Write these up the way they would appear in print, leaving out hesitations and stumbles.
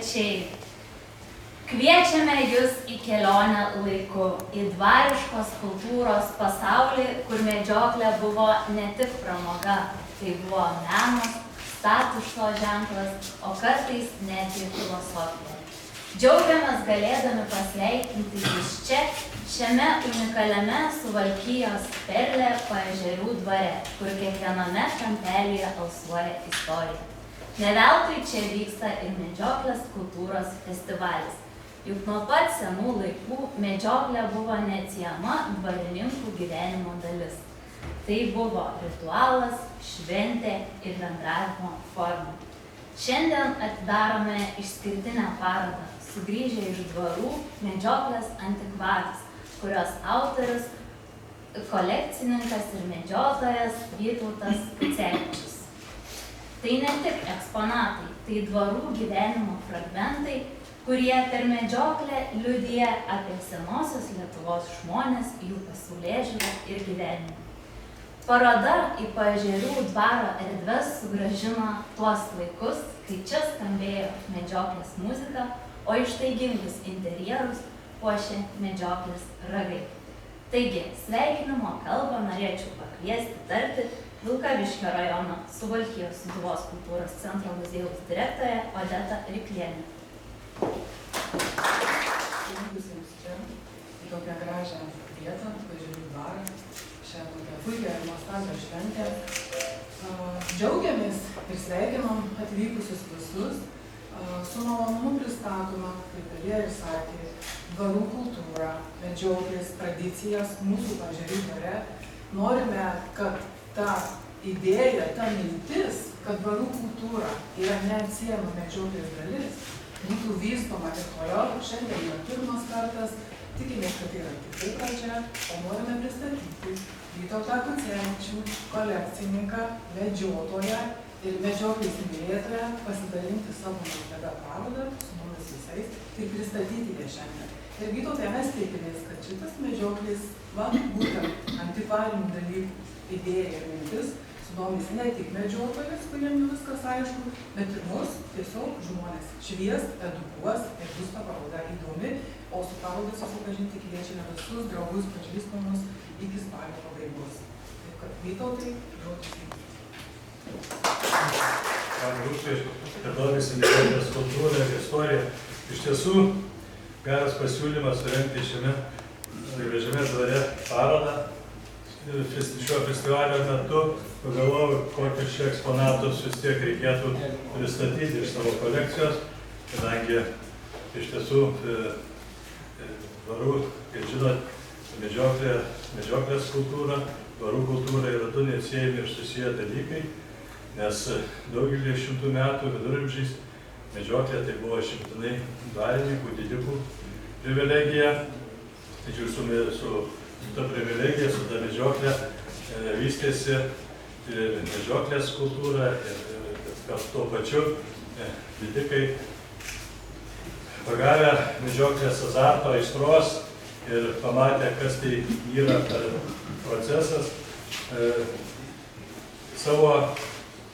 svečiai. Kviečiame Jus į kelionę laiku, į dvariškos kultūros pasaulį, kur medžioklė buvo ne tik pramoga, tai buvo menas, statuso ženklas, o kartais net ir filosofija. Džiaugiamės galėdami pasveikinti Jus čia, šiame unikaliame Suvalkijos perlė paežerių dvare, kur kiekviename kampelyje alsuoja istorija. Ne veltui čia vyksta ir medžioklės kultūros festivalis. Juk nuo pat senų laikų medžioklė buvo neatsiejama dvarininkų gyvenimo dalis. Tai buvo ritualas, šventė ir bendravimo forma. Šiandien atidarome išskirtinę parodą Sugrįžę iš dvarų medžioklės antikvaras, kurios autorius, kolekcininkas ir medžiotojas Vytautas Kucevičius. Tai ne tik eksponatai, tai dvarų gyvenimo fragmentai, kurie per medžioklę liudija apie senosios Lietuvos žmones, jų pasaulėžiūrą ir gyvenimą. Paroda į paežerių dvaro erdves sugrąžino tuos laikus, kai čia skambėjo medžioklės muzika, o ištaigingus interjerus puošė medžioklės ragai. Taigi, sveikinimo kalbą norėčiau pakviesti tarti Vilkaviškio rajono Suvalkijos Sūduvos kultūros centro muziejaus direktorė Odeta Ryklienė. Atvykusiems čia į tokią gražią vietą, paežerių dvarą, šią tokią puikią ir nuostabią šventę. Džiaugiamės ir sveikinam atvykusius visus. Su malonumu pristatome, kaip Elija ir sakė, dvarų kultūrą, medžioklės tradicijas mūsų paežerių dvare. Norime, kad ta idėja, ta mintis, kad dvarų kultūra yra neatsiejama medžioklės dalis, būtų vystoma ir toliau. Šiandien yra pirmas kartas, tikimės, kad tai yra tikrai pradžia, o norime pristatyti Vytautą Kucevičių, kolekcininką, medžiotoją ir medžioklės mylėtoją, pasidalinti savo nuostabią parodą su mumis visais ir pristatyti ją šiandien. Ir Vytautai, mes tikimės, kad šitas medžioklės, būtent antikvarinių dalykų idėja ir mintis sudomys ne tik medžiotojus, kuriems jau viskas aišku, bet ir mus, tiesiog žmonės švies, edukuos ir bus ta paroda įdomi, o su paroda susipažinti kviečiame visus draugus, pažįstamus iki spalio pabaigos. Taip kad Vytautai, žodis jums. Rūpiai, kad domisi medžioklės kultūrą ir istoriją. Iš tiesų, geras pasiūlymas surengti šiame gražiame dvare parodą. Šio festivalio metu pagalvojau, kokius čia eksponatus vis tiek reikėtų pristatyti iš savo kolekcijos, kadangi iš tiesų dvarų, kaip žinot, medžioklės kultūra, dvarų kultūra yra du neatsiejami ir susiję dalykai, nes daugelį šimtų metų viduramžiais medžioklė tai buvo šimtinai dvarininkų, didikų privilegija, tačiau su ta privilegija, su ta medžioklė vystėsi medžioklės kultūra ir tuo pačiu didikai pagavę medžioklės azarto, aistros ir pamatę, kas tai yra per procesas, savo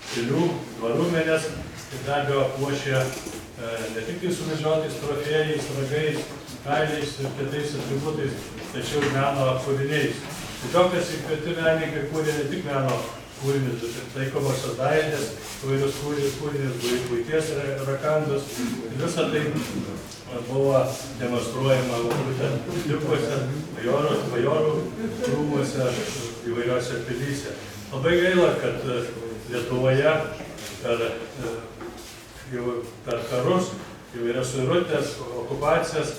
pilių, dvaruomenės ir be abejo puošė ne tik tai su medžiotais trofėjais, ragais, kailiais ir kitais atributais, tačiau meno kūriniais. Medžioklės įkvėpti menininkai kūrė ne tik meno kūrinius, bet ir taikomosios dailės, įvairius kūrinius, buities rakandos. Visa tai buvo demonstruojama būtent dipuose, bajorų rūmuose, įvairiose pilyse. Labai gaila, kad Lietuvoje per karus, įvairias suirutės, okupacijas,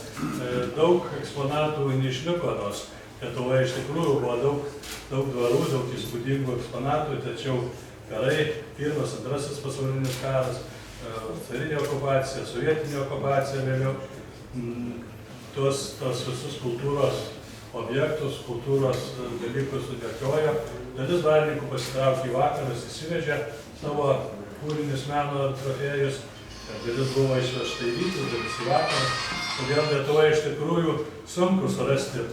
daug eksponatų neišliko, nors Lietuvoje iš tikrųjų buvo daug dvarų, daug įspūdingų eksponatų, tačiau karai, pirmas, antrasis pasaulinis karas, carinė okupacija, sovietinė okupacija vėliau, tos visus kultūros objektus, kultūros dalykus sudėkiojo. Dalis dvarininkų pasitraukė į vakarus, įsivežė savo kūrinius meno trofėjus, dalis buvo išvežta į rytus, dalis į vakarus. Todėl Lietuvoje iš tikrųjų sunku surasti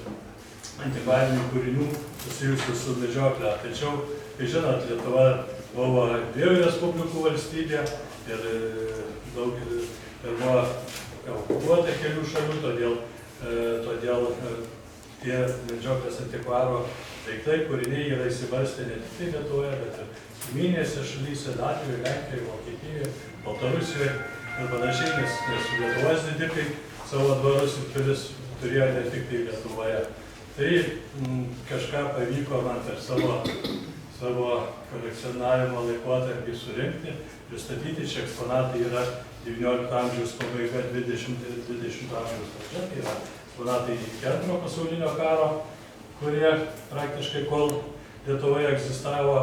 antikvarinių kūrinių susijusių su medžioklė. Tačiau, kai žinot, Lietuva buvo dviejų respublikų valstybė ir ir buvo okupuota kelių šalių, todėl tie medžioklės antikvaro daiktai, kūriniai yra įsibarstę ne tik Lietuvoje, bet ir kaimyninėse šalyse, Latvijoje, Lenkijoje, Vokietijoje, Baltarusijoje ir panašiai, nes Lietuvos didikai savo dvarus ir pilis turėjo ne tik tai Lietuvoje. Tai kažką pavyko man per savo kolekcionavimo laikotarpį surinkti, pristatyti. Šie eksponatai yra 19 amžiaus pabaiga, 20 amžiaus pradžia, tai yra eksponatai iki Antro pasaulinio karo, kurie praktiškai kol Lietuvoje egzistavo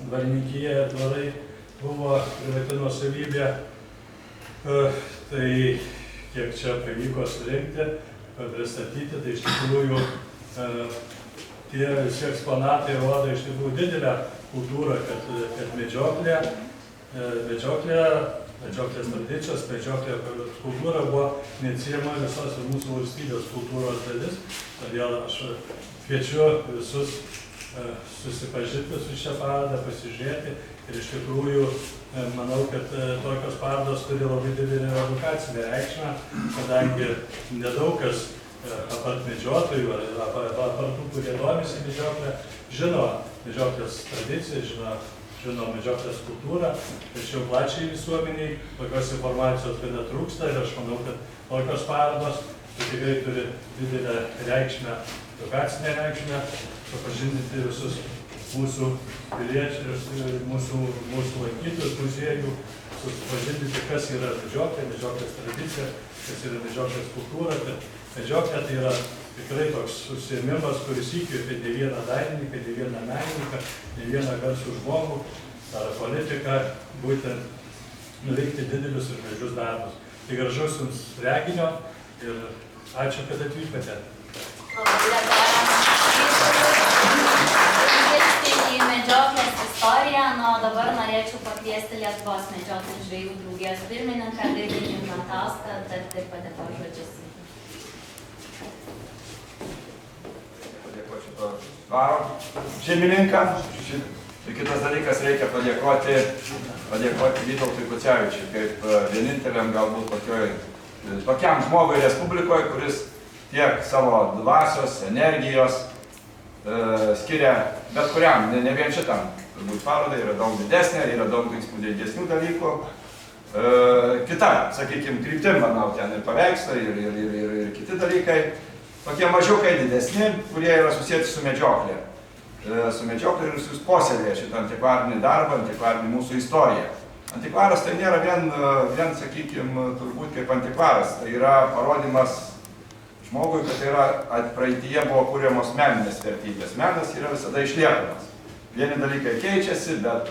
dvarininkija ir dvarai buvo privati nuosavybė. Tai kiek čia pavyko surinkti, pristatyti, tai iš tikrųjų tie visi eksponatai rodo iš tikrųjų didelę kultūrą, kad medžioklės tradicijos, medžioklės kultūra buvo neatsiejama visos mūsų valstybės kultūros dalis. Todėl aš kviečiu visus susipažinti su šią parodą, pasižiūrėti ir iš tikrųjų manau, kad tokios parodos turi labai didelę edukacinę reikšmę, kadangi nedaug kas apart medžiotojų ar apart tų, kurie domisi medžioklę, žino medžioklės tradiciją, žino medžioklės kultūrą, tačiau plačiai visuomeniai tokios informacijos gana trūksta ir aš manau, kad tokios parodos tikrai turi didelę reikšmę, edukacinę reikšmę, pažindinti visus mūsų piliečius, mūsų lankytojus muziejų, supažindinti, kas yra medžioklė, medžioklės tradicija, kas yra medžioklės kultūra. Medžioklė tai yra tikrai toks užsiėmimas, kuris įkvėpė ne vieną dailininką, ne vieną menininką, ne vieną garsų žmogų ar politiką, būtent nuveikti didelius ir gražius darbus. Tai gražaus jums reginio ir ačiū, kad atvykote. Į medžioklės istoriją, o dabar norėčiau pakviesti Lietuvos medžioklės žvejų draugijos pirmininką Virginijų Kantauską, tad ir padėkoti žodžius. Padėkoti šito dvaro šeimininkam. Ir kitas dalykas, reikia padėkoti Vytautui Kucevičiui, kaip vieninteliam galbūt tokiam žmogui Respublikoje, kuris tiek savo dvasios, energijos skiria bet kuriam, ne vien šitam. Turbūt parodai yra daug didesnė, yra daug įspūdingesnių dalykų. Kita, sakykime, kryptim, manau, ten ir paveikslai, ir kiti dalykai. Tokie mažiukai didesni, kurie yra susijęti su medžioklė. Su medžioklė ir jūs puoselėja šitą antikvarinį darbą, antikvarinį mūsų istoriją. Antikvaras tai nėra vien, sakykime, turbūt kaip antikvaras. Tai yra parodimas žmogui, kad yra praeityje buvo kūriamos meninės vertybės. Menas yra visada išliekamas. Vieni dalykai keičiasi, bet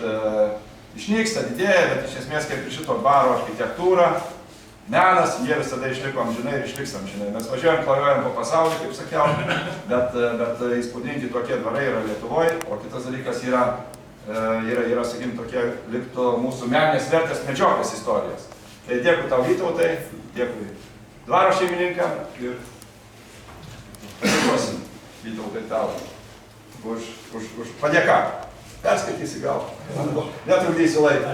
išnyksta, didėja, bet iš esmės kaip ir šito dvaro architektūra, menas, jie visada išliko amžinai ir išliks amžinai. Mes važiuojam, klajuojam po pasaulį, kaip sakiau, bet įspūdingi tokie dvarai yra Lietuvoje, o kitas dalykas yra, sakykime, tokie liktų mūsų meninės vertės medžioklės istorijos. Tai dėkui tau, Vytautai, dėkui dvaro šeimininkam ir padėkosim, Vytautai, tau už padėką. Perskaitysi gal. Netrukdysiu laiką.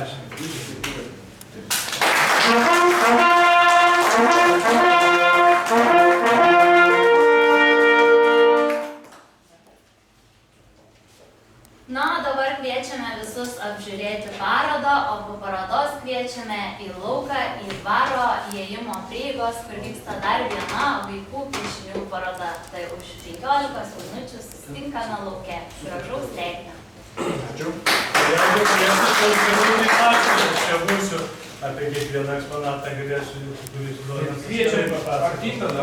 Na, dabar kviečiame visus apžiūrėti parodą, o po parodos kviečiame į lauką, į dvaro įėjimo prieigos, kur vyksta dar viena vaikų piešinių paroda. Tai už 15 minučių susitinkame lauke. Gražaus reginio. Ačiū. Jeigu turėsite klausimų, čia būsiu apie kiekvieną eksponatą galėsiu jūsų kurį suduodamas. Kviečiam papasakoti tada.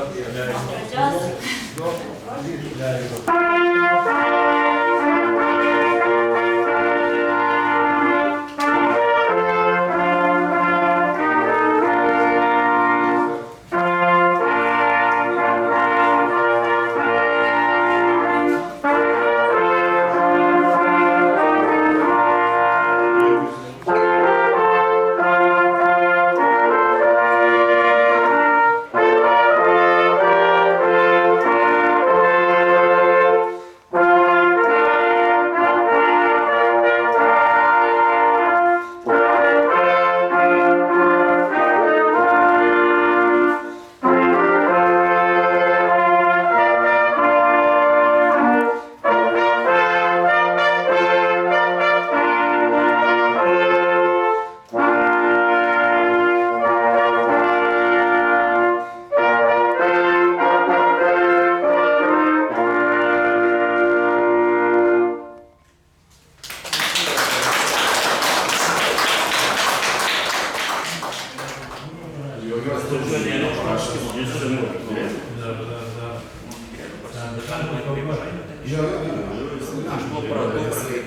kalba.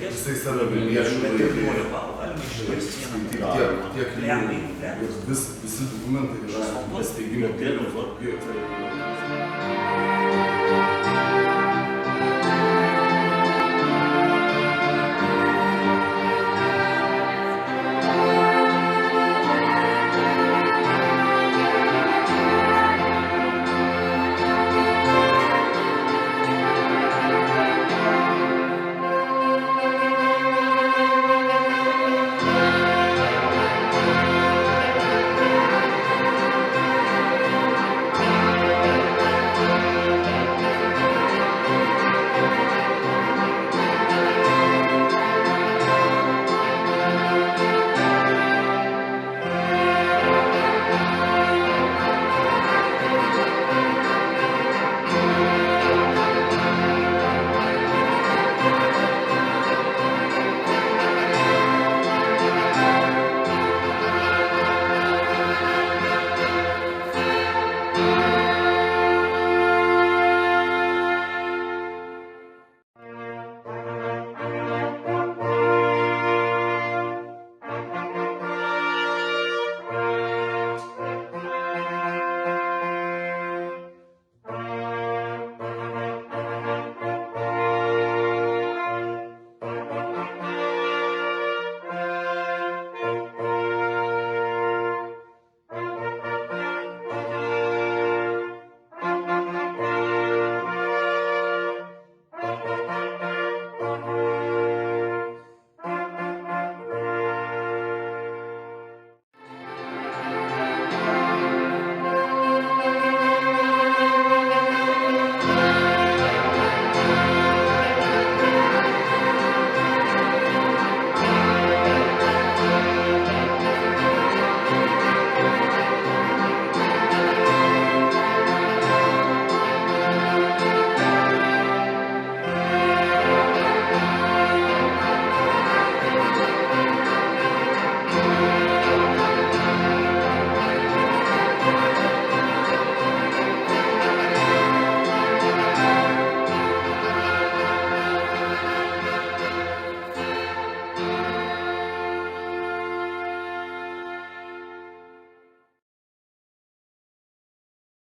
Jisai save vilniečių tiek visi dokumentai yra steigimo